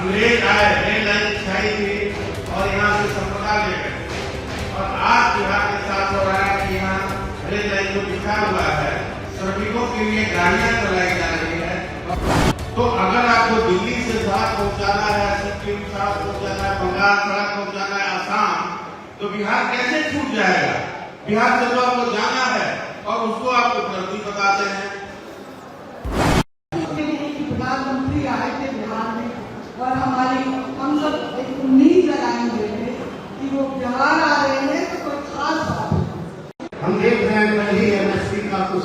अंग्रेज आए, rail line बिछाई थी और यहाँ से संपदा ले गए। और आज बिहार के साथ हो रहा है कि यहाँ रेल लाइन जो बिछा हुआ है, श्रमिकों के लिए गाड़ियां चलाई जा रही है। तो अगर आपको दिल्ली से सड़क पहुंचाना है, सिक्किम सड़क पहुंचाना है, बंगाल सड़क पहुंचाना है, आसाम, तो बिहार कैसे छूट जाएगा? बिहार से तो आपको जाना है और उसको आप उपलब्धि बताते हैं। प्रधानमंत्री आए थे बिहार में और हम सब एक उम्मीद लगाए हुए थे कि वो बिहार आ रहे हैं तो कोई खास बात है। हम देख रहे हैं पहले एमएसपी का कुछ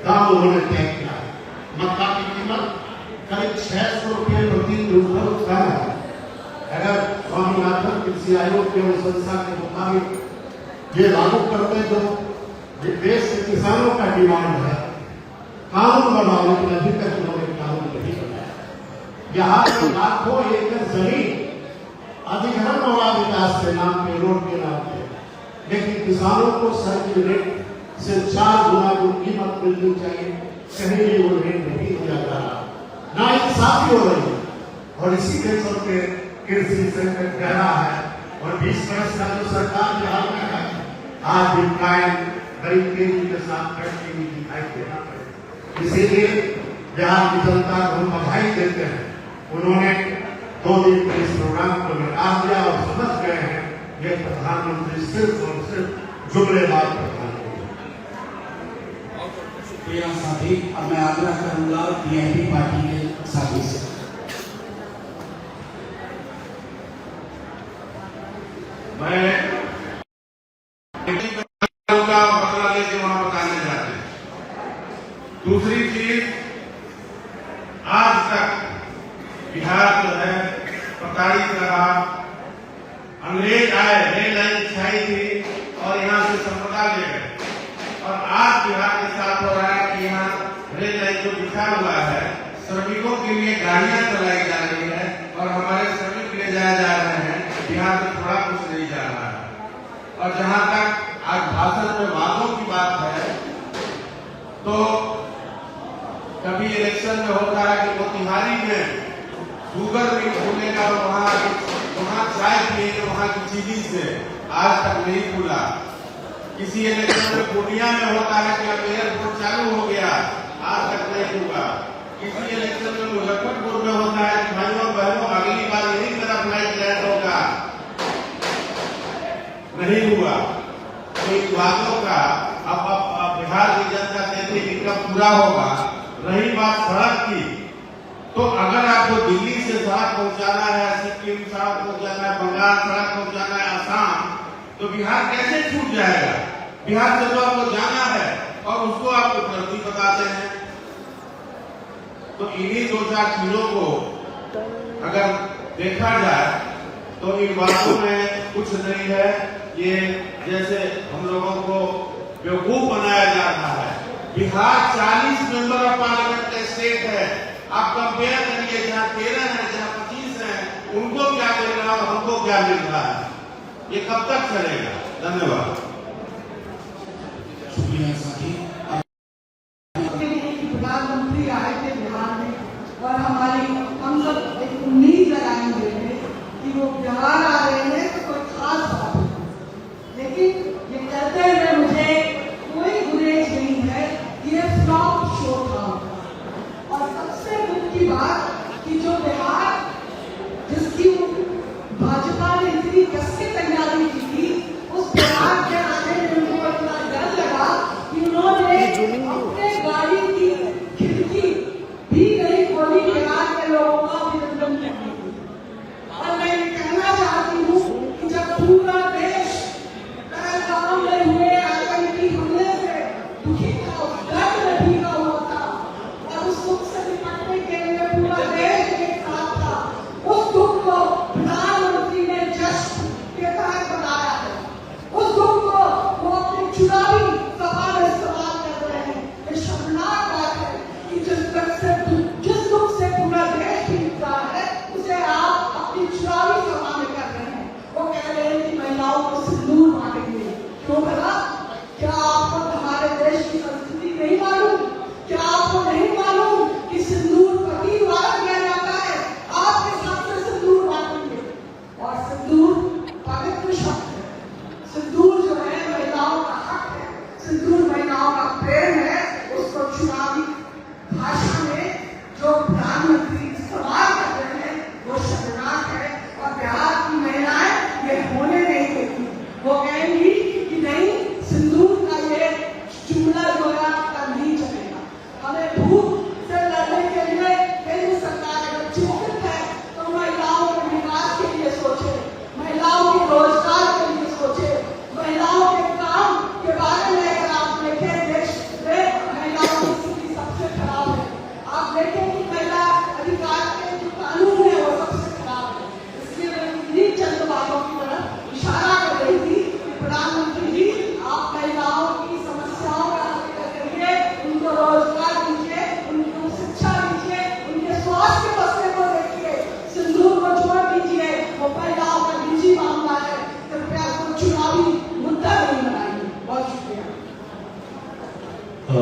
दाम उन्होंने तय किया। मक्का की कीमत करीब 600 रुपये प्रति क्विंटल कम है। अगर स्वामीनाथन कृषि आयोग के अनुशंसा के मुताबिक ये लागू करते जो देश के किसानों का डिमांड है, कानून बनाने के अभी तक उन्होंने कानून नहीं बनाया। यहाँ के लाखों एकड़ जमीन अधिग्रहण और विकास के नाम पे, रोड के नाम पे, लेकिन किसानों को सर्किल रेट से 4 गुना जो कीमत मिलनी चाहिए, कहीं भी वो रेट नहीं दिया जा रहा, ना इंसाफी हो रही है। और इसी के चलते कृषि संकट गहरा है। और 20 वर्ष का जो सरकार बिहार में है, आज भी कायम गरीब तेजी के साथ करती हुई दिखाई देना पड़े। इसीलिए बिहार की जनता को हम बधाई देते हैं। उन्होंने 2 दिन के इस प्रोग्राम को निकाल दिया और समझ गए हैं ये प्रधानमंत्री सिर्फ और सिर्फ जुमलेबाज प्रधानमंत्री। प्रिय साथी, अब मैं आग्रह करूंगा पीएनपी पार्टी के साथी से। मैं बदला लेके वहां बताने जाते हैं। दूसरी चीज, आज तक बिहार जो है प्रताड़ित रहा। अंग्रेज आए, रेल लाइन बिछाई थी और यहाँ से संपदा ले गए। और आज बिहार के साथ हो रहा है कि यहाँ रेल लाइन जो बिछा हुआ है, श्रमिकों के लिए गाड़ियां चलाई जा रही है और हमारे श्रमिक ले जाए जा रहे हैं। बिहार में थोड़ा कुछ नहीं जा रहा है। और जहां तक आज भाषण में वादों की बात है, तो कभी इलेक्शन में होता है कि मोतिहारी में शुगर मिल खुलेगा और वहाँ चाय पिएंगे वहाँ की चीनी से, आज तक नहीं खुला। किसी इलेक्शन में पूर्णिया में होता है कि अब एयरपोर्ट चालू हो गया, आज तक नहीं हुआ। किसी इलेक्शन में मुजफ्फरपुर में होता है कि भाइयों बहनों अगली बार यही मेरा फ्लाइट लैंड होगा, नहीं हुआ। तो इन वादों का अब बिहार की जनता कहती है कि कब पूरा होगा। रही बात सड़क की, तो अगर आपको दिल्ली से सड़क पहुंचाना है, सिक्किम सड़क पहुंचाना है, बंगाल सड़क पहुंचाना है, आसाम, तो बिहार कैसे छूट जाएगा? बिहार से तो आपको जाना है और उसको आप उपलब्धि बताते हैं। तो इन्हीं 2-4 चीजों को अगर देखा जाए तो इन बातों में कुछ नहीं है। ये जैसे हम लोगों को बेवकूफ बनाया जा रहा है। बिहार 40 मेंबर ऑफ पार्लियामेंट का स्टेट है। आप कंपेयर करिए, जहाँ 13 है, जहाँ 25 है, उनको क्या मिल रहा है और हमको क्या मिल रहा है। ये कब तक चलेगा? धन्यवाद। शुक्रिया साथी। प्रधानमंत्री आए थे बिहार में और हम सब एक उम्मीद लगाए हुए थे कि वो बिहार आ रहे हैं तो कोई खास बात है। लेकिन ये कहते हुए मुझे कोई गुरेज नहीं है, ये फ्लॉप शो था। और सबसे दुख की बात कि जो बिहार जिसकी भाजपा ने इतनी कस के तैयारी की थी, उस बिहार के आने में उनको इतना डर लगा कि उन्होंने अपने गाड़ी की खिड़की भी नहीं खोली, बिहार के लोगों का अभिनंदन करने के लिए। और मैं ये कहना चाहती हूँ कि जब पूरा देश पहलगाम में हुए आतंकी हमले से दुखी था, दर्द में भीगा हुआ था और उस दुख से निपटने के लिए पूरा देश एक साथ था, उस दुख को प्रधानमंत्री ने जश्न के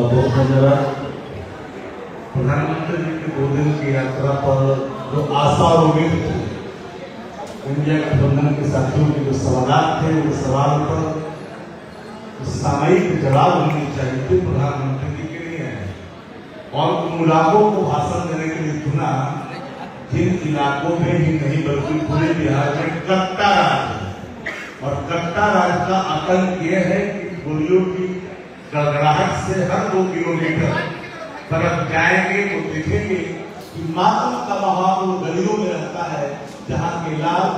बहुत धन्यवाद। प्रधानमंत्री जी की 2 दिन की यात्रा पर जो आशा और उम्मीद थी, इंडिया गठबंधन के साथियों के जो सवाल थे, उन सवाल पर सामयिक जवाब होनी चाहिए थे, प्रधानमंत्री जी के लिए है। और उन इलाकों को भाषण देने के लिए चुना जिन इलाकों में ही नहीं बल्कि पूरे बिहार में कट्टा राज है। और कट्टा राज का आतंक यह है कि गोलियों की गड़गड़ाहट से हर 2 किलोमीटर तरफ जाएंगे तो देखेंगे कि मातम का बहाव उन गलियों में रहता है जहाँ के लाभ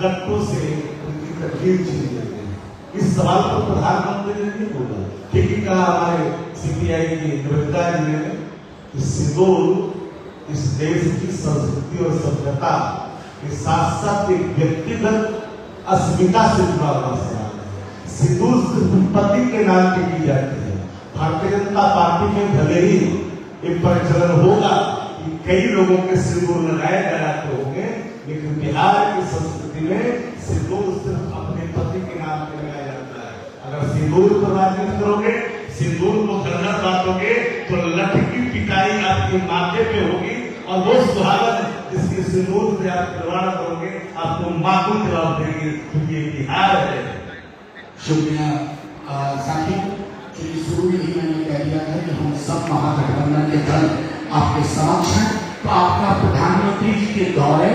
कट्टों से उनकी तकलीफ छीन लेते हैं। इस सवाल पर प्रधानमंत्री ने नहीं बोला। ठीक ही कहा हमारे सीपीआई की निवेदिता जी ने, सिंदूर इस देश की संस्कृति और सभ्यता के साथ साथ एक व्यक्तिगत अस्मिता से जुड़ा हुआ सवाल है। सिंदूर सिर्फ पति के नाम पे की जाती है। भारतीय जनता पार्टी में भले ही एक प्रचलन होगा कि कई लोगों के सिंदूर लगाए जाते होंगे, लेकिन बिहार की संस्कृति में सिंदूर सिर्फ अपने पति के नाम पे लगाया जाता है। अगर सिंदूर पर राजनीति करोगे, सिंदूर को गलत बांटोगे तो लठ की पिटाई आपके माथे पे होगी और वो सुहागन जिसके सिंदूर से आप खिलवाड़ करोगे आपको माकूल जवाब देंगे, क्योंकि ये बिहार है। शुक्रिया साथी। चलिए शुरू में ही मैंने कह दिया था कि हम सब महागठबंधन के दल आपके समक्ष हैं, तो आपका प्रधानमंत्री जी के दौरे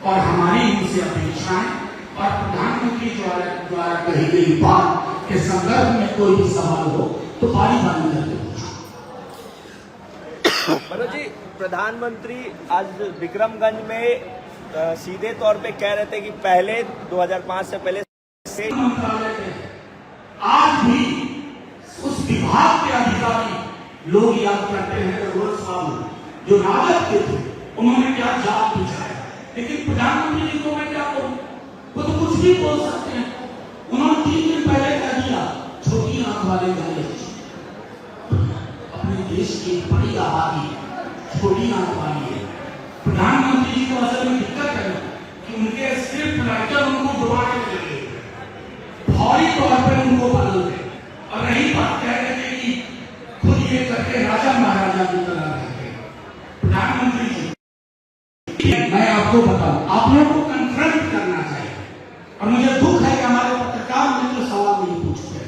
और हमारी उनसे अपेक्षाएं और प्रधानमंत्री द्वारा कही गई बात के संदर्भ में कोई भी सवाल हो तो बारी बारी करके पूछो। मनोज जी, प्रधानमंत्री आज विक्रमगंज में सीधे तौर पे कह रहे थे कि पहले 2005 से पहले से आज भी उस विभाग के अधिकारी लोग याद करते हैं रघुवर साहब जो राजद के थे, उन्होंने क्या जात पूछा है। लेकिन प्रधानमंत्री जी को मैं क्या कहूं, वो तो कुछ भी बोल सकते हैं। उन्होंने 3 दिन पहले कह दिया छोटी आंख वाले जाने। अपने देश की बड़ी आबादी छोटी आंख वाली है। प्रधानमंत्री जी को असल में दिक्कत है कि उनके स्क्रिप्ट राइटर उनको जुबान में लगे, फौरी तौर पर उनको बदल दे। और रही बात कह रहे थे कि खुद ये करके राजा महाराजा की तरह रहते। प्रधानमंत्री जी, मैं आपको बताऊं, आप लोगों को कन्फ्रंट करना चाहिए। और मुझे दुख है कि हमारे पत्रकार मित्र सवाल नहीं पूछते।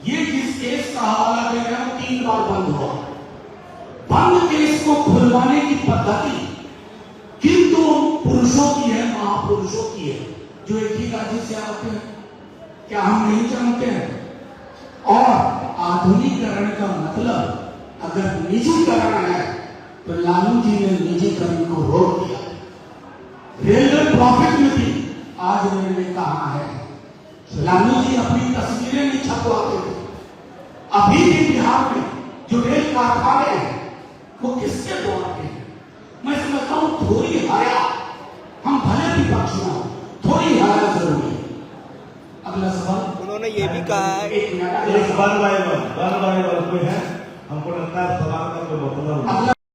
ये जिस केस का हवाला दे रहे हैं 3 बार बंद हुआ। बंद केस को खुलवाने की पद्धति किंतु पुरुषों की है, महापुरुषों की है, जो एक ही राज्य से आते हैं। क्या हम नहीं जानते हैं? और आधुनिकीकरण का मतलब अगर निजीकरण है तो लालू जी ने निजीकरण को रोक दिया। रेलवे प्रॉफिट में भी आज रेलवे कहां है? लालू जी अपनी तस्वीरें नहीं छपवाते थे। अभी भी बिहार में जो रेल कारखाने हैं वो किसके द्वारा के? मैं समझता हूं थोड़ी हया, हम भले भी पक्ष में हो, थोड़ी हया जरूरी है। अगला सवाल। उन्होंने ये भी कहा है एक 1 बाय 1 कोई है, हमको लगता है सवाल का कोई मतलब नहीं। अगला